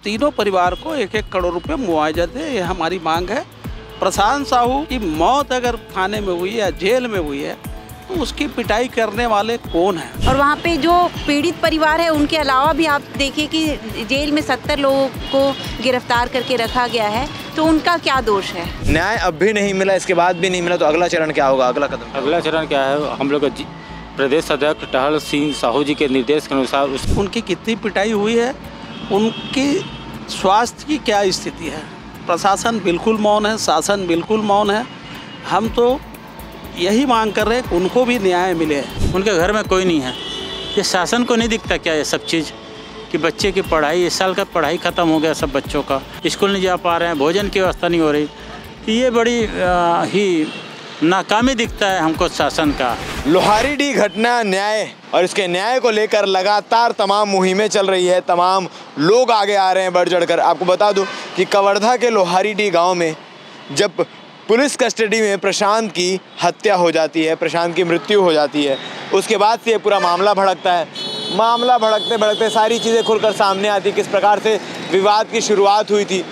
तीनों परिवार को 1-1 करोड़ रुपए मुआवजा दे, ये हमारी मांग है। प्रशांत साहू की मौत अगर थाने में हुई या जेल में हुई है तो उसकी पिटाई करने वाले कौन हैं? और वहाँ पे जो पीड़ित परिवार है उनके अलावा भी आप देखिए कि जेल में 70 लोगों को गिरफ्तार करके रखा गया है, तो उनका क्या दोष है? न्याय अब भी नहीं मिला, इसके बाद भी नहीं मिला, तो अगला चरण क्या होगा? अगला कदम अगला चरण क्या है? हम लोग प्रदेश अध्यक्ष टहल सिंह साहू जी के निर्देश के अनुसार उनकी कितनी पिटाई हुई है, उनकी स्वास्थ्य की क्या स्थिति है? प्रशासन बिल्कुल मौन है, शासन बिल्कुल मौन है। हम तो यही मांग कर रहे हैं कि उनको भी न्याय मिले। उनके घर में कोई नहीं है। ये शासन को नहीं दिखता क्या ये सब चीज़ कि बच्चे की पढ़ाई, इस साल का पढ़ाई ख़त्म हो गया, सब बच्चों का स्कूल नहीं जा पा रहे हैं, भोजन की व्यवस्था नहीं हो रही। ये बड़ी ही नाकामी दिखता है हमको शासन का। लोहारीडीह घटना न्याय और इसके न्याय को लेकर लगातार तमाम मुहिमें चल रही है, तमाम लोग आगे आ रहे हैं बढ़ चढ़कर। आपको बता दूं कि कवर्धा के लोहारीडीह गांव में जब पुलिस कस्टडी में प्रशांत की हत्या हो जाती है, प्रशांत की मृत्यु हो जाती है, उसके बाद से ये पूरा मामला भड़कता है। मामला भड़कते भड़कते सारी चीज़ें खुलकर सामने आती, किस प्रकार से विवाद की शुरुआत हुई थी,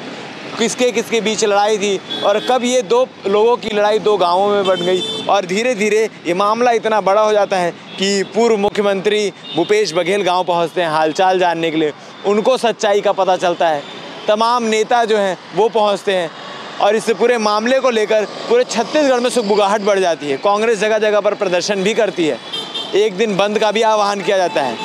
किसके किसके बीच लड़ाई थी और कब ये दो लोगों की लड़ाई दो गांवों में बढ़ गई और धीरे धीरे ये मामला इतना बड़ा हो जाता है कि पूर्व मुख्यमंत्री भूपेश बघेल गांव पहुंचते हैं हालचाल जानने के लिए। उनको सच्चाई का पता चलता है, तमाम नेता जो हैं वो पहुंचते हैं और इस पूरे मामले को लेकर पूरे छत्तीसगढ़ में सुगबुगाहट बढ़ जाती है। कांग्रेस जगह जगह पर प्रदर्शन भी करती है, एक दिन बंद का भी आह्वान किया जाता है,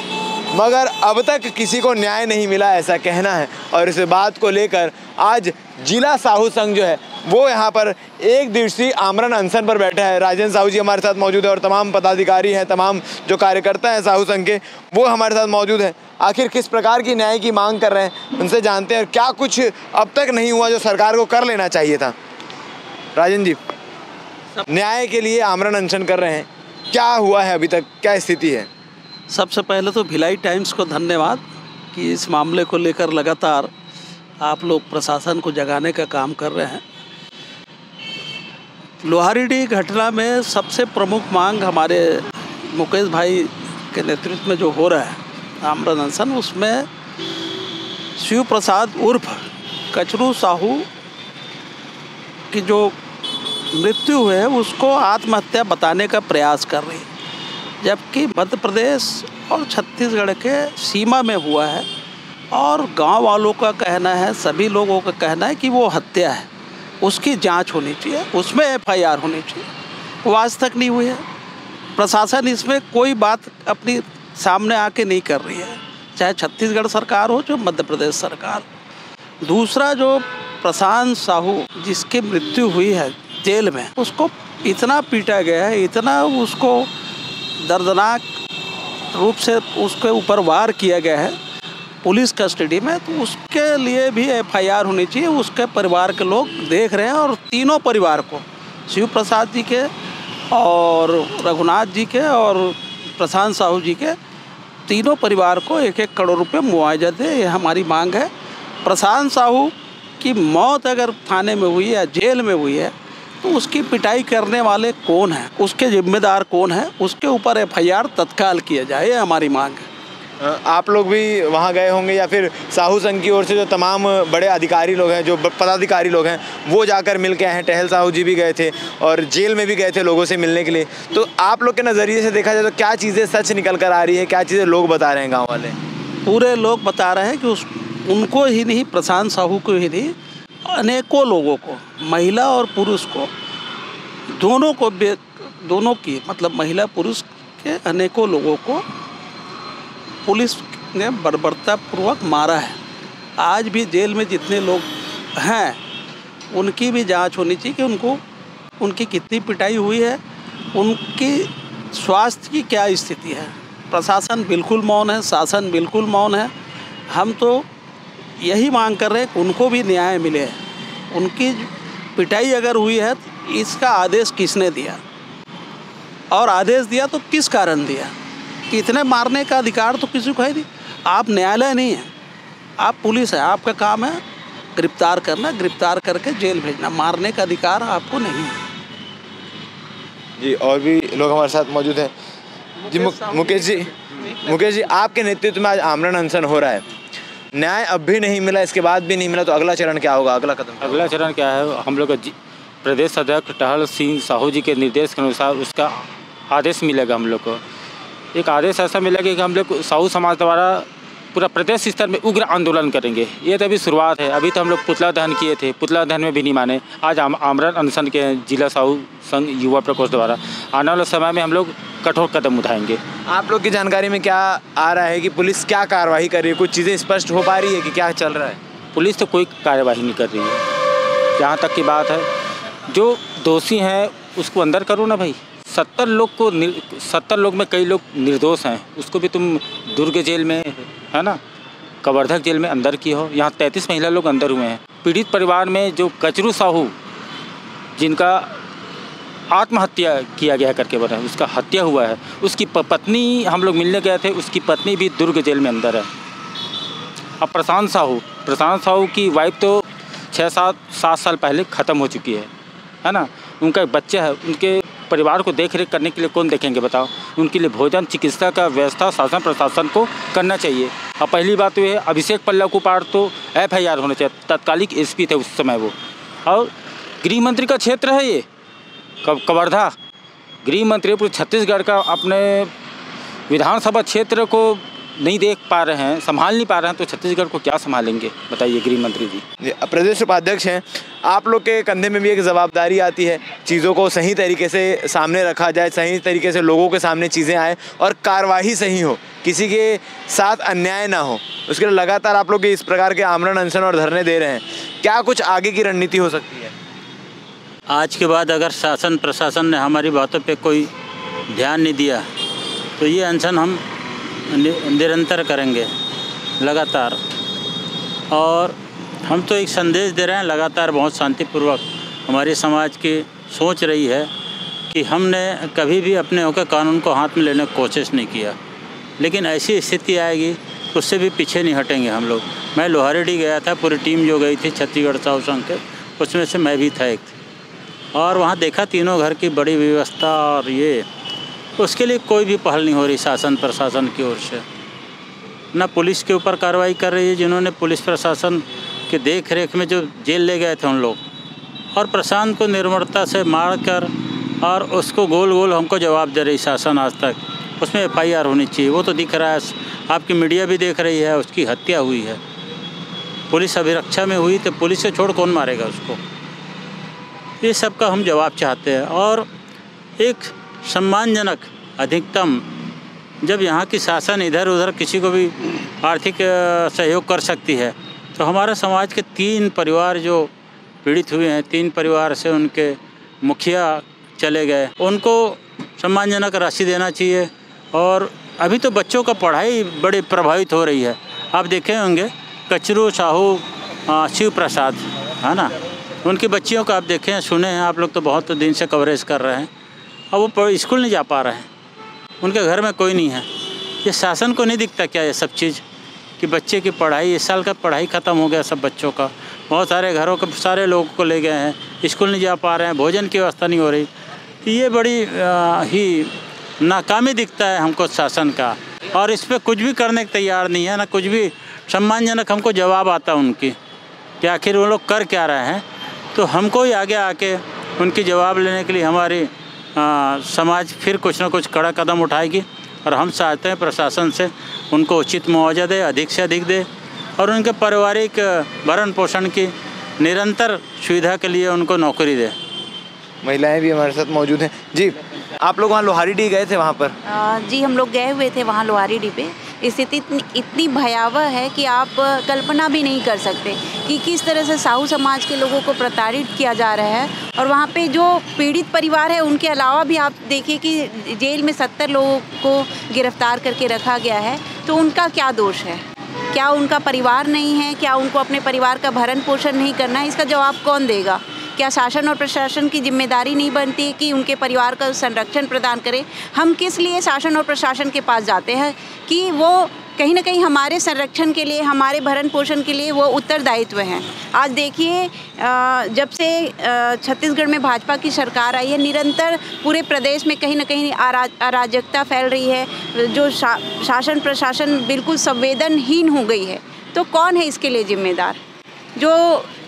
मगर अब तक किसी को न्याय नहीं मिला, ऐसा कहना है। और इस बात को लेकर आज जिला साहू संघ जो है वो यहाँ पर एक दिवसीय आमरण अनशन पर बैठा है। राजेंद्र साहू जी हमारे साथ मौजूद है और तमाम पदाधिकारी हैं, तमाम जो कार्यकर्ता हैं साहू संघ के वो हमारे साथ मौजूद हैं। आखिर किस प्रकार की न्याय की मांग कर रहे हैं उनसे जानते हैं, और क्या कुछ अब तक नहीं हुआ जो सरकार को कर लेना चाहिए था। राजेंद्र जी, न्याय के लिए आमरण अनशन कर रहे हैं, क्या हुआ है अभी तक, क्या स्थिति है? सबसे पहले तो भिलाई टाइम्स को धन्यवाद कि इस मामले को लेकर लगातार आप लोग प्रशासन को जगाने का काम कर रहे हैं। लोहारीडीह घटना में सबसे प्रमुख मांग हमारे मुकेश भाई के नेतृत्व में जो हो रहा है आमरण अनशन, उसमें शिव प्रसाद उर्फ कचरू साहू की जो मृत्यु हुई है उसको आत्महत्या बताने का प्रयास कर रही है, जबकि मध्य प्रदेश और छत्तीसगढ़ के सीमा में हुआ है और गांव वालों का कहना है, सभी लोगों का कहना है कि वो हत्या है, उसकी जांच होनी चाहिए, उसमें FIR होनी चाहिए। वो आज तक नहीं हुई है। प्रशासन इसमें कोई बात अपनी सामने आके नहीं कर रही है, चाहे छत्तीसगढ़ सरकार हो चाहे मध्य प्रदेश सरकार। दूसरा, जो प्रशांत साहू जिसकी मृत्यु हुई है जेल में, उसको इतना पीटा गया है, इतना उसको दर्दनाक रूप से उसके ऊपर वार किया गया है पुलिस कस्टडी में, तो उसके लिए भी FIR होनी चाहिए। उसके परिवार के लोग देख रहे हैं और तीनों परिवार को, शिव प्रसाद जी के और रघुनाथ जी के और प्रशांत साहू जी के, तीनों परिवार को 1-1 करोड़ रुपए मुआवजा दे, ये हमारी मांग है। प्रशांत साहू की मौत अगर थाने में हुई या जेल में हुई है तो उसकी पिटाई करने वाले कौन हैं, उसके जिम्मेदार कौन हैं, उसके ऊपर FIR तत्काल किया जाए, ये हमारी मांग है। आप लोग भी वहाँ गए होंगे या फिर साहू संघ की ओर से जो तमाम बड़े अधिकारी लोग हैं, जो पदाधिकारी लोग हैं, वो जाकर मिल के आए हैं। टहल साहू जी भी गए थे और जेल में भी गए थे लोगों से मिलने के लिए। तो आप लोग के नज़रिए से देखा जाए तो क्या चीज़ें सच निकल कर आ रही है, क्या चीज़ें लोग बता रहे हैं गाँव वाले? पूरे लोग बता रहे हैं कि उनको ही नहीं, प्रशांत साहू को ही नहीं, अनेकों लोगों को, महिला और पुरुष को, दोनों की मतलब महिला पुरुष के अनेकों लोगों को पुलिस ने बर्बरतापूर्वक मारा है। आज भी जेल में जितने लोग हैं उनकी भी जांच होनी चाहिए कि उनकी कितनी पिटाई हुई है, उनकी स्वास्थ्य की क्या स्थिति है। प्रशासन बिल्कुल मौन है, शासन बिल्कुल मौन है। हम तो यही मांग कर रहे हैं कि उनको भी न्याय मिले। उनकी पिटाई अगर हुई है तो इसका आदेश किसने दिया, और आदेश दिया तो किस कारण दिया? कि इतने मारने का अधिकार तो किसी को है नहीं। आप न्यायालय नहीं है, आप पुलिस है, आपका काम है गिरफ्तार करना, गिरफ्तार करके जेल भेजना, मारने का अधिकार आपको नहीं है। जी, और भी लोग हमारे साथ मौजूद हैं। जी मुकेश जी, आपके नेतृत्व में आज आमरण अनशन हो रहा है, न्याय अब भी नहीं मिला, इसके बाद भी नहीं मिला, तो अगला चरण क्या होगा, अगला कदम? अगला चरण क्या है, हम लोग प्रदेश अध्यक्ष टहल सिंह साहू जी के निर्देश के अनुसार उसका आदेश मिलेगा। हम लोग को एक आदेश ऐसा मिलेगा कि हम लोग साहू समाज द्वारा पूरा प्रदेश स्तर में उग्र आंदोलन करेंगे। ये तो अभी शुरुआत है, अभी तो हम लोग पुतला दहन किए थे, पुतला दहन में भी नहीं माने। आज आमरण अनशन के जिला साहू संघ युवा प्रकोष्ठ द्वारा आने वाले समय में हम लोग कठोर कदम उठाएंगे। आप लोग की जानकारी में क्या आ रहा है कि पुलिस क्या कार्रवाई कर रही है? कुछ चीज़ें स्पष्ट हो पा रही है कि क्या चल रहा है? पुलिस तो कोई कार्यवाही नहीं कर रही है। जहाँ तक की बात है, जो दोषी हैं उसको अंदर करो ना भाई। 70 लोग में कई लोग निर्दोष हैं, उसको भी तुम दुर्ग जेल में, है ना, कवर्धक जेल में अंदर की हो। यहाँ 33 महिला लोग अंदर हुए हैं। पीड़ित परिवार में जो कचरू साहू जिनका आत्महत्या किया गया करके बता, उसका हत्या हुआ है, उसकी पत्नी हम लोग मिलने गए थे, उसकी पत्नी भी दुर्ग जेल में अंदर है। अब प्रशांत साहू की वाइफ तो 6-7 साल पहले ख़त्म हो चुकी है ना। उनका एक बच्चा है, उनके परिवार को देख रेख करने के लिए कौन देखेंगे बताओ? उनके लिए भोजन चिकित्सा का व्यवस्था शासन प्रशासन को करना चाहिए। अब पहली बात तो ये है, अभिषेक पल्लव को पार तो FIR होना चाहिए। तत्कालिक SP थे उस समय वो, और गृह मंत्री का क्षेत्र है ये कवर्धा। गृह मंत्री पूरे छत्तीसगढ़ का अपने विधानसभा क्षेत्र को नहीं देख पा रहे हैं, संभाल नहीं पा रहे हैं, तो छत्तीसगढ़ को क्या संभालेंगे बताइए गृह मंत्री जी? प्रदेश उपाध्यक्ष हैं आप, लोग के कंधे में भी एक जवाबदारी आती है, चीज़ों को सही तरीके से सामने रखा जाए, सही तरीके से लोगों के सामने चीज़ें आए और कार्रवाई सही हो, किसी के साथ अन्याय ना हो। उसके लिए लगातार आप लोग इस प्रकार के आमरण अनशन और धरने दे रहे हैं। क्या कुछ आगे की रणनीति हो सकती है? आज के बाद अगर शासन प्रशासन ने हमारी बातों पे कोई ध्यान नहीं दिया तो ये अनशन हम निरंतर करेंगे लगातार। और हम तो एक संदेश दे रहे हैं लगातार, बहुत शांतिपूर्वक हमारे समाज की सोच रही है कि हमने कभी भी अपने होकर कानून को हाथ में लेने की कोशिश नहीं किया, लेकिन ऐसी स्थिति आएगी उससे भी पीछे नहीं हटेंगे हम लोग। मैं लोहारेडी गया था, पूरी टीम जो गई थी छत्तीसगढ़ साहू संघ के, उसमें से मैं भी था एक, और वहाँ देखा तीनों घर की बड़ी व्यवस्था, और ये उसके लिए कोई भी पहल नहीं हो रही शासन प्रशासन की ओर से। ना पुलिस के ऊपर कार्रवाई कर रही है, जिन्होंने पुलिस प्रशासन के देख रेख में जो जेल ले गए थे उन लोग, और प्रशांत को निर्ममता से मार कर और उसको गोल गोल हमको जवाब दे रही शासन आज तक। उसमें FIR होनी चाहिए, वो तो दिख रहा है, आपकी मीडिया भी देख रही है, उसकी हत्या हुई है, पुलिस अभिरक्षा में हुई, तो पुलिस से छोड़ कौन मारेगा उसको? ये सब का हम जवाब चाहते हैं। और एक सम्मानजनक अधिकतम, जब यहाँ की शासन इधर उधर किसी को भी आर्थिक सहयोग कर सकती है, तो हमारे समाज के 3 परिवार जो पीड़ित हुए हैं, 3 परिवार से उनके मुखिया चले गए, उनको सम्मानजनक राशि देना चाहिए। और अभी तो बच्चों का पढ़ाई बड़ी प्रभावित हो रही है। आप देखे होंगे कचरू साहू शिव प्रसाद, है ना, उनकी बच्चियों का आप देखें हैं, सुने हैं आप लोग, तो बहुत दिन से कवरेज कर रहे हैं, और वो स्कूल नहीं जा पा रहे हैं, उनके घर में कोई नहीं है। ये शासन को नहीं दिखता क्या ये सब चीज़ कि बच्चे की पढ़ाई, इस साल का पढ़ाई ख़त्म हो गया सब बच्चों का, बहुत सारे घरों के सारे लोगों को ले गए हैं, स्कूल नहीं जा पा रहे हैं, भोजन की व्यवस्था नहीं हो रही। ये बड़ी ही नाकामी दिखता है हमको शासन का, और इस पर कुछ भी करने को तैयार नहीं है, ना कुछ भी सम्मानजनक हमको जवाब आता उनकी कि आखिर वो लोग कर क्या रहे हैं। तो हमको ही आगे आके उनकी जवाब लेने के लिए हमारी समाज फिर कुछ ना कुछ कड़ा कदम उठाएगी, और हम चाहते हैं प्रशासन से उनको उचित मुआवजा दे, अधिक से अधिक दे, और उनके पारिवारिक भरण पोषण की निरंतर सुविधा के लिए उनको नौकरी दे। महिलाएं भी हमारे साथ मौजूद हैं। जी, आप लोग वहाँ लोहारीडी गए थे? वहाँ पर जी हम लोग गए हुए थे वहाँ लोहारीडी पे। स्थिति इतनी भयावह है कि आप कल्पना भी नहीं कर सकते कि किस तरह से साहू समाज के लोगों को प्रताड़ित किया जा रहा है। और वहाँ पे जो पीड़ित परिवार है उनके अलावा भी आप देखिए कि जेल में 70 लोगों को गिरफ्तार करके रखा गया है, तो उनका क्या दोष है? क्या उनका परिवार नहीं है? क्या उनको अपने परिवार का भरण पोषण नहीं करना है? इसका जवाब कौन देगा? क्या शासन और प्रशासन की जिम्मेदारी नहीं बनती कि उनके परिवार का संरक्षण प्रदान करे? हम किस लिए शासन और प्रशासन के पास जाते हैं कि वो कहीं ना कहीं हमारे संरक्षण के लिए, हमारे भरण पोषण के लिए वो उत्तरदायित्व हैं। आज देखिए जब से छत्तीसगढ़ में भाजपा की सरकार आई है, निरंतर पूरे प्रदेश में कहीं ना कहीं अराजकता फैल रही है, जो शासन प्रशासन बिल्कुल संवेदनहीन हो गई है। तो कौन है इसके लिए जिम्मेदार? जो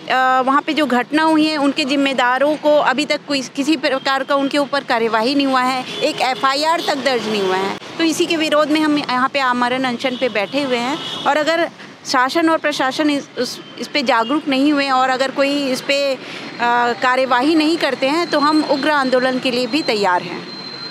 वहाँ पे जो घटना हुई है उनके जिम्मेदारों को अभी तक कोई किसी प्रकार का उनके ऊपर कार्यवाही नहीं हुआ है, एक FIR तक दर्ज नहीं हुआ है। तो इसी के विरोध में हम यहाँ पे आमरण अनशन पे बैठे हुए हैं। और अगर शासन और प्रशासन इस पे जागरूक नहीं हुए और अगर कोई इस पे कार्यवाही नहीं करते हैं तो हम उग्र आंदोलन के लिए भी तैयार हैं।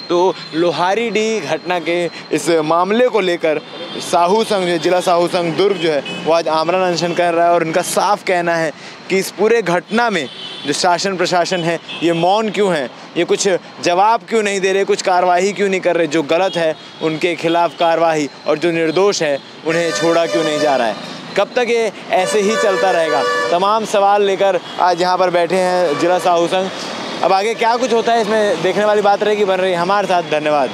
तो लोहारीडीह घटना के इस मामले को लेकर साहू संघ जो जिला साहू संघ दुर्ग जो है वो आज आमरण अनशन कर रहा है और उनका साफ कहना है कि इस पूरे घटना में जो शासन प्रशासन है ये मौन क्यों है, ये कुछ जवाब क्यों नहीं दे रहे, कुछ कार्रवाई क्यों नहीं कर रहे, जो गलत है उनके खिलाफ कार्रवाई और जो निर्दोष है उन्हें छोड़ा क्यों नहीं जा रहा है। कब तक ये ऐसे ही चलता रहेगा, तमाम सवाल लेकर आज यहाँ पर बैठे हैं जिला साहू संघ। अब आगे क्या कुछ होता है इसमें देखने वाली बात रहेगी, बन रही हमारे साथ। धन्यवाद।